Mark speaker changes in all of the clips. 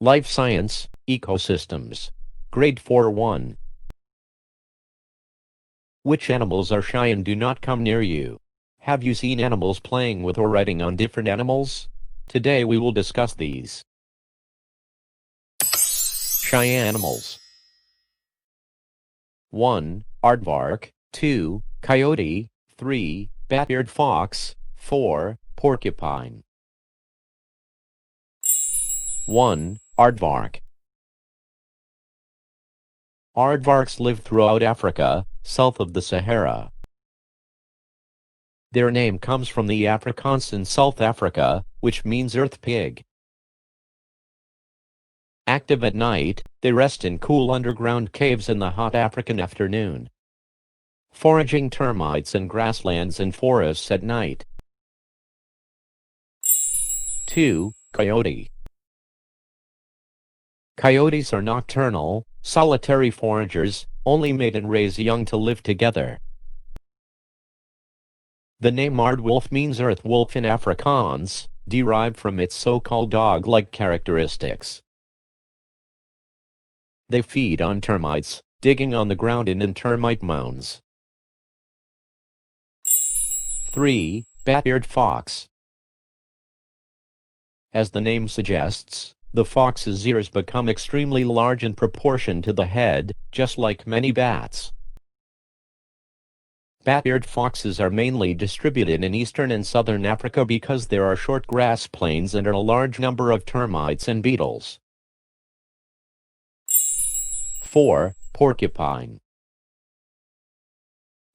Speaker 1: Life Science, Ecosystems. Grade 4-1. Which animals are shy and do not come near you? Have you seen animals playing with or riding on different animals? Today we will discuss these. Shy animals. 1. Aardvark. 2. Coyote. 3. Bat-eared fox. 4. Porcupine. 1. Aardvark. Aardvarks live throughout Africa, south of the Sahara. Their name comes from the Afrikaans in South Africa, which means earth pig. Active at night, they rest in cool underground caves in the hot African afternoon, foraging termites and grasslands and forests at night. 2. Coyote. Coyotes are nocturnal, solitary foragers, only mate and raise young to live together. The name aardwolf means earth wolf in Afrikaans, derived from its so-called dog-like characteristics. They feed on termites, digging on the ground in termite mounds. 3. Bat-eared fox. As the name suggests, the fox's ears become extremely large in proportion to the head, just like many bats. Bat-eared foxes are mainly distributed in eastern and southern Africa because there are short grass plains and a large number of termites and beetles. 4. Porcupine.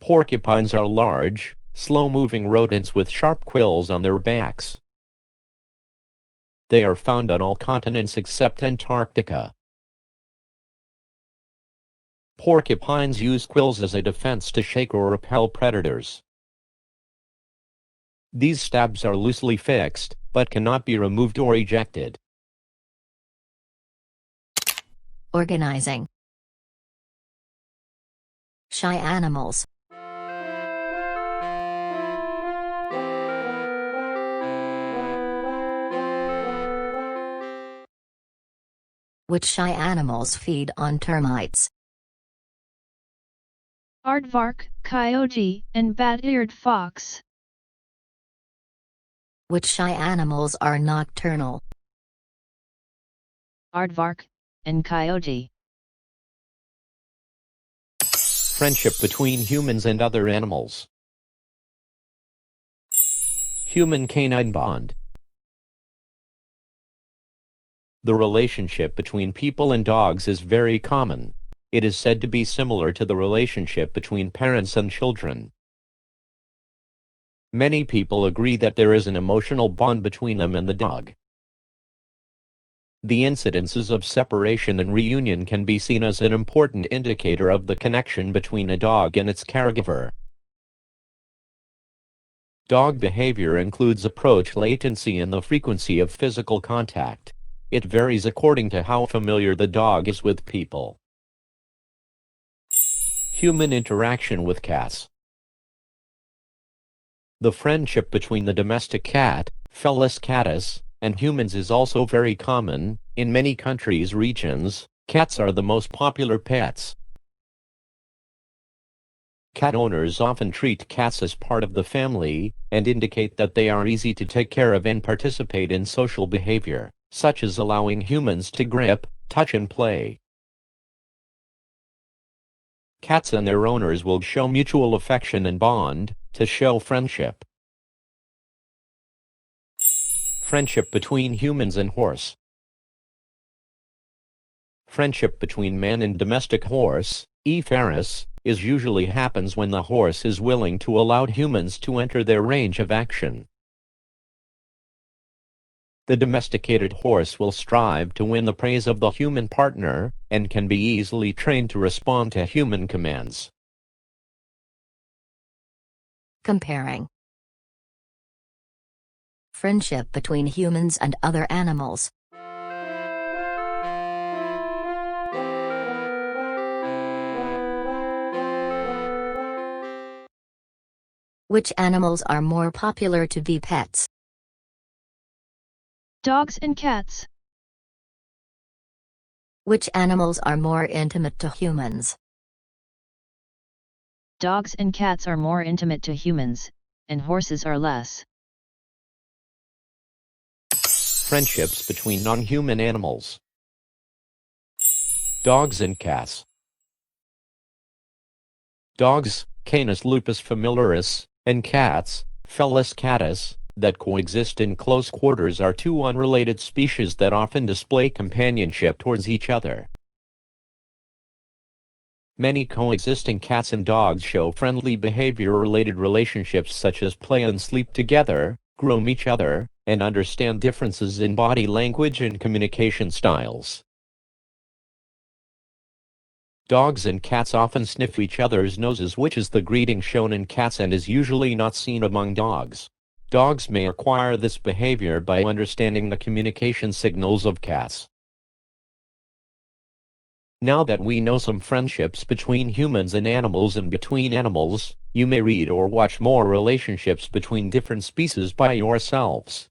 Speaker 1: Porcupines are large, slow-moving rodents with sharp quills on their backs. They are found on all continents except Antarctica. Porcupines use quills as a defense to shake or repel predators. These stabs are loosely fixed, but cannot be removed or ejected.
Speaker 2: Organizing. Shy animals. Which shy animals feed on termites?
Speaker 3: Aardvark, coyote, and bat-eared fox.
Speaker 2: Which shy animals are nocturnal?
Speaker 3: Aardvark and coyote.
Speaker 1: Friendship between humans and other animals. Human-canine bond. The relationship between people and dogs is very common. It is said to be similar to the relationship between parents and children. Many people agree that there is an emotional bond between them and the dog. The incidences of separation and reunion can be seen as an important indicator of the connection between a dog and its caregiver. Dog behavior includes approach latency and the frequency of physical contact. It varies according to how familiar the dog is with people. Human interaction with cats. The friendship between the domestic cat, Felis catus, and humans is also very common. In many countries' regions, cats are the most popular pets. Cat owners often treat cats as part of the family, and indicate that they are easy to take care of and participate in social behavior, such as allowing humans to grip, touch and play. Cats and their owners will show mutual affection and bond, to show friendship. Friendship between humans and horse. Friendship between man and domestic horse, Epharus, is usually happens when the horse is willing to allow humans to enter their range of action. The domesticated horse will strive to win the praise of the human partner, and can be easily trained to respond to human commands.
Speaker 2: Comparing. Friendship between humans and other animals. Which animals are more popular to be pets?
Speaker 3: Dogs and cats.
Speaker 2: Which animals are more intimate to humans?
Speaker 3: Dogs and cats are more intimate to humans, and horses are less.
Speaker 1: Friendships between non-human animals. Dogs and cats. Dogs, Canis lupus familiaris, and cats, Felis catus, that coexist in close quarters are two unrelated species that often display companionship towards each other. Many coexisting cats and dogs show friendly behavior-related relationships such as play and sleep together, groom each other, and understand differences in body language and communication styles. Dogs and cats often sniff each other's noses, which is the greeting shown in cats and is usually not seen among dogs. Dogs may acquire this behavior by understanding the communication signals of cats. Now that we know some friendships between humans and animals and between animals, you may read or watch more relationships between different species by yourselves.